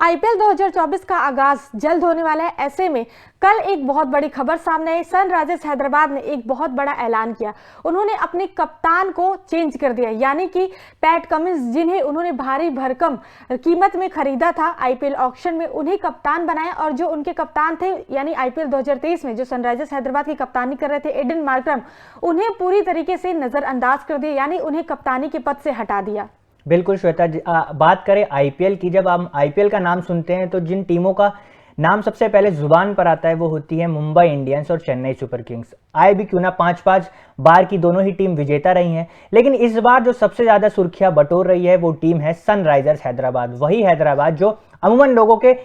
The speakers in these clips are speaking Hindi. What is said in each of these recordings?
आईपीएल 2024 का आगाज जल्द होने वाला है। ऐसे में कल एक बहुत बड़ी खबर सामने आई। सनराइजर्स हैदराबाद ने एक बहुत बड़ा ऐलान किया। उन्होंने अपने कप्तान को चेंज कर दिया, यानी कि पैट कमिंस, जिन्हें उन्होंने भारी भरकम कीमत में खरीदा था आईपीएल ऑक्शन में, उन्हें कप्तान बनाया। और जो उनके कप्तान थे, यानी आईपीएल 2023 में जो सनराइजर्स हैदराबाद की कप्तानी कर रहे थे एडन मार्करम, उन्हें पूरी तरीके से नजरअंदाज कर दिया, यानी उन्हें कप्तानी के पद से हटा दिया। बिल्कुल श्वेता, बात करें आईपीएल की, जब हम आईपीएल का नाम सुनते हैं तो जिन टीमों का नाम सबसे पहले जुबान पर आता है वो होती है मुंबई इंडियंस और चेन्नई सुपर किंग्स। आए भी क्यों ना 5-5 बार की दोनों ही टीम विजेता रही हैं, लेकिन इस बार जो सबसे ज्यादा सुर्खियां बटोर रही है वो टीम है सनराइजर्स हैदराबाद। वही हैदराबाद जो अमूमन लोगों के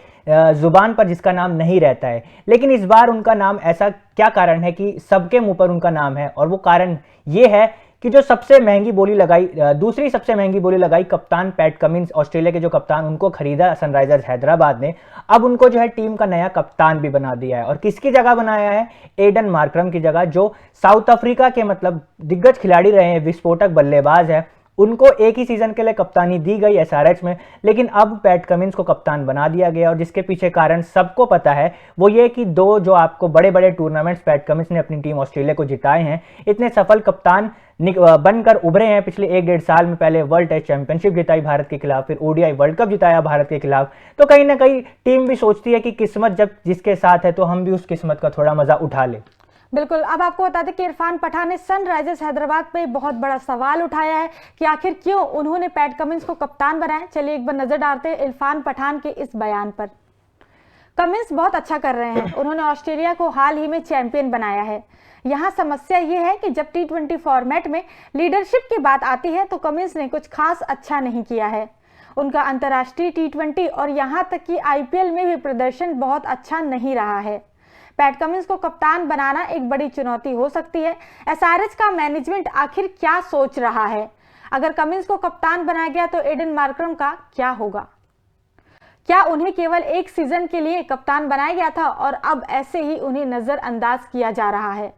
जुबान पर जिसका नाम नहीं रहता है, लेकिन इस बार उनका नाम, ऐसा क्या कारण है कि सबके मुंह पर उनका नाम है? और वो कारण ये है कि जो सबसे महंगी बोली लगाई, दूसरी सबसे महंगी बोली लगाई कप्तान पैट कमिंस, ऑस्ट्रेलिया के जो कप्तान, उनको खरीदा सनराइजर्स हैदराबाद ने। अब उनको जो है टीम का नया कप्तान भी बना दिया है। और किसकी जगह बनाया है? एडन मार्करम की जगह, जो साउथ अफ्रीका के मतलब दिग्गज खिलाड़ी रहे हैं, विस्फोटक बल्लेबाज है। उनको एक ही सीजन के लिए कप्तानी दी गई एसआरएच में, लेकिन अब पैट कमिंस को कप्तान बना दिया गया। और जिसके पीछे कारण सबको पता है, वो ये कि दो जो आपको बड़े बड़े टूर्नामेंट्स पैट कमिंस ने अपनी टीम ऑस्ट्रेलिया को जिताए हैं, इतने सफल कप्तान बनकर उभरे हैं पिछले 1-1.5 साल में। पहले वर्ल्ड टेस्ट चैंपियनशिप जिताई भारत के खिलाफ, फिर ओडीआई वर्ल्ड कप जिताया भारत के खिलाफ। तो कहीं ना कहीं टीम भी सोचती है कि किस्मत जब जिसके साथ है तो हम भी उस किस्मत का थोड़ा मजा उठा ले। बिल्कुल। अब आपको बता दें कि इरफान पठान ने सनराइजर्स हैदराबाद पे बहुत बड़ा सवाल उठाया है कि आखिर क्यों उन्होंने पैट कमिंस को कप्तान बनाया। चलिए एक बार नजर डालते हैं इरफान पठान के इस बयान पर। कमिंस बहुत अच्छा कर रहे हैं, उन्होंने ऑस्ट्रेलिया को हाल ही में चैंपियन बनाया है। यहाँ समस्या ये है कि जब T20 फॉर्मेट में लीडरशिप की बात आती है तो कमिंस ने कुछ खास अच्छा नहीं किया है। उनका अंतर्राष्ट्रीय T20 और यहाँ तक कि आईपीएल में भी प्रदर्शन बहुत अच्छा नहीं रहा है। पैट कमिंस को कप्तान बनाना एक बड़ी चुनौती हो सकती है। एसआरएच का मैनेजमेंट आखिर क्या सोच रहा है? अगर कमिंस को कप्तान बनाया गया तो एडन मार्करम का क्या होगा? क्या उन्हें केवल एक सीजन के लिए कप्तान बनाया गया था और अब ऐसे ही उन्हें नजरअंदाज किया जा रहा है?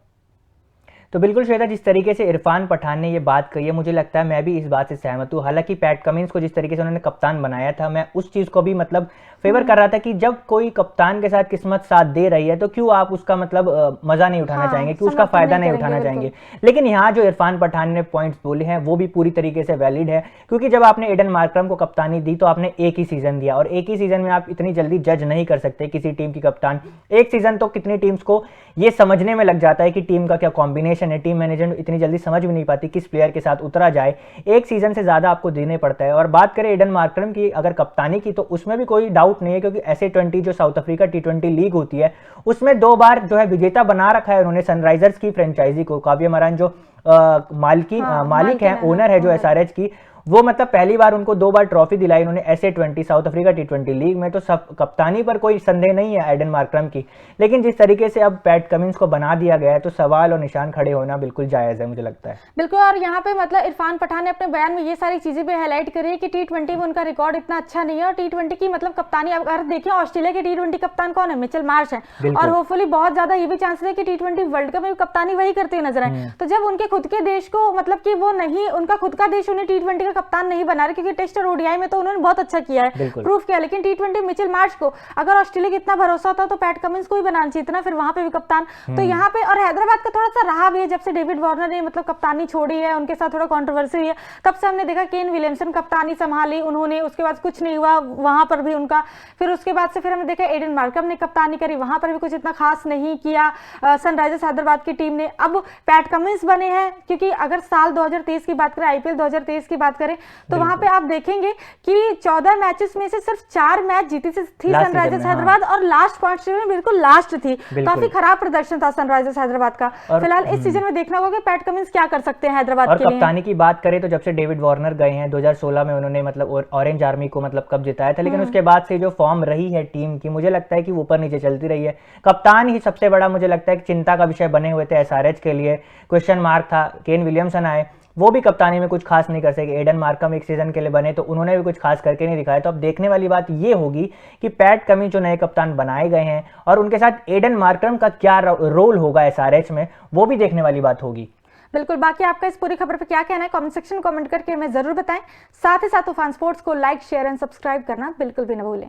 तो बिल्कुल श्वेता, जिस तरीके से इरफान पठान ने ये बात कही है, मुझे लगता है मैं भी इस बात से सहमत हूँ। हालांकि पैट कमिंस को जिस तरीके से उन्होंने कप्तान बनाया था, मैं उस चीज़ को भी मतलब फेवर कर रहा था कि जब कोई कप्तान के साथ किस्मत साथ दे रही है तो क्यों आप उसका मतलब मजा नहीं उठाना चाहेंगे, क्यों उसका फायदा नहीं उठाना चाहेंगे। लेकिन यहाँ जो इरफान पठान ने पॉइंट्स बोले हैं वो भी पूरी तरीके से वैलिड है, क्योंकि जब आपने एडन मार्करम को कप्तानी दी तो आपने एक ही सीजन दिया, और एक ही सीजन में आप इतनी जल्दी जज नहीं कर सकते किसी टीम की कप्तान। एक सीजन तो कितनी टीम्स को ये समझने में लग जाता है कि टीम का क्या कॉम्बिनेशन है, टीम मैनेजमेंट इतनी जल्दी समझ भी नहीं पाती किस प्लेयर के साथ उतरा जाए। एक सीजन से ज्यादा आपको देने पड़ता है। और बात करें एडन मार्करम की अगर कप्तानी की, तो उसमें भी कोई डाउट नहीं है, क्योंकि S20 जो साउथ अफ्रीका T20 लीग होती है उसमें 2 बार जो है विजेता बना रखा है उन्होंने सनराइजर्स की फ्रेंचाइजी को। काव्य मरान जो मालिक है, ओनर है जो एसआरएच की, वो मतलब पहली बार उनको 2 बार ट्रॉफी दिलाई उन्होंने S20 south Africa T20 league में। तो सब कप्तानी पर कोई संदेह नहीं है एडन मार्करम की। लेकिन जिस तरीके से अब पैट कमिंस को बना दिया गया है तो सवाल और निशान खड़े होना बिल्कुल जायज है, मुझे लगता है। बिल्कुल। और यहाँ पे मतलब इरफान पठान ने अपने बयान में ये सारी चीजें भी हाईलाइट करी है कि T20 में उनका रिकॉर्ड इतना अच्छा नहीं है। और T20 की मतलब कप्तानी अगर देखें, ऑस्ट्रेलिया के T20 कप्तान कौन है? मिचेल मार्श है। और होपफुली बहुत ज्यादा ये भी चांसेस है कि T20 वर्ल्ड कप में कप्तानी वही करते हुए नजर आए। तो जब उनके खुद के देश को मतलब कि वो नहीं, उनका खुद का देश उन्हें T20 का कप्तान नहीं बना रहे, क्योंकि टेस्ट और ओडीआई में तो उन्होंने बहुत अच्छा किया है, प्रूफ किया। लेकिन T20 मिचेल मार्श को अगर ऑस्ट्रेलिया का इतना भरोसा होता तो पैट कमिंस को ही बनाना चाहिए था, फिर वहां पे भी कप्तान। तो यहाँ पे और हैदराबाद का थोड़ा सा रहा भी है, जब से डेविड वार्नर ने मतलब कप्तानी छोड़ी है, उनके साथ थोड़ा कंट्रोवर्सी हुई है, तब से हमने देखा केन विलियमसन कप्तानी संभाली उन्होंने, उसके बाद कुछ नहीं हुआ वहां पर भी उनका। फिर उसके बाद से फिर हमने देखा एडन मार्करम ने कप्तानी करी, वहां पर भी कुछ इतना खास नहीं किया सनराइजर्स हैदराबाद की टीम ने। अब पैट कमिंस बने हैं, क्योंकि अगर साल 2023 की बात करें, आईपीएल 2023 की बात करें, तो वहां पे आप देखेंगे कि 14 मैचेस में से सिर्फ 4 मैच जीती थी सनराइजर्स हैदराबाद, और लास्ट पॉइंट में बिल्कुल लास्ट थी। काफी खराब प्रदर्शन था सनराइजर्स हैदराबाद का। फिलहाल इस सीजन में देखना होगा कि पैट कमिंस क्या कर सकते हैं हैदराबाद के लिए। कप्तानी की बात करें तो जब से डेविड वार्नर गए हैं 2016 में उन्होंने मतलब ऑरेंज आर्मी को मतलब कप जिताया था, लेकिन उसके बाद से जो फॉर्म रही है टीम की, मुझे लगता है कि वो ऊपर नीचे चलती रही है। कप्तान ही सबसे बड़ा मुझे लगता है कि चिंता का विषय बने हुए थे एसआरएच के लिए, क्वेश्चन मार्क था। केन विलियमसन आए, वो भी कप्तानी में कुछ खास नहीं कर सके। एडन मार्करम एक सीजन के लिए बने तो उन्होंने भी कुछ खास करके नहीं दिखाया। तो अब देखने वाली बात ये होगी कि पैट कमिंस जो नए कप्तान बनाए गए हैं और उनके साथ एडन मार्करम का क्या रोल होगा एसआरएच में, वो भी देखने वाली बात होगी। बिल्कुल। बाकी आपका इस पूरी खबर पर क्या कहना है कमेंट सेक्शन कमेंट करके हमें जरूर बताएं। साथ ही साथ तूफान स्पोर्ट्स को लाइक, शेयर एंड सब्सक्राइब करना बिल्कुल भी न भूलें।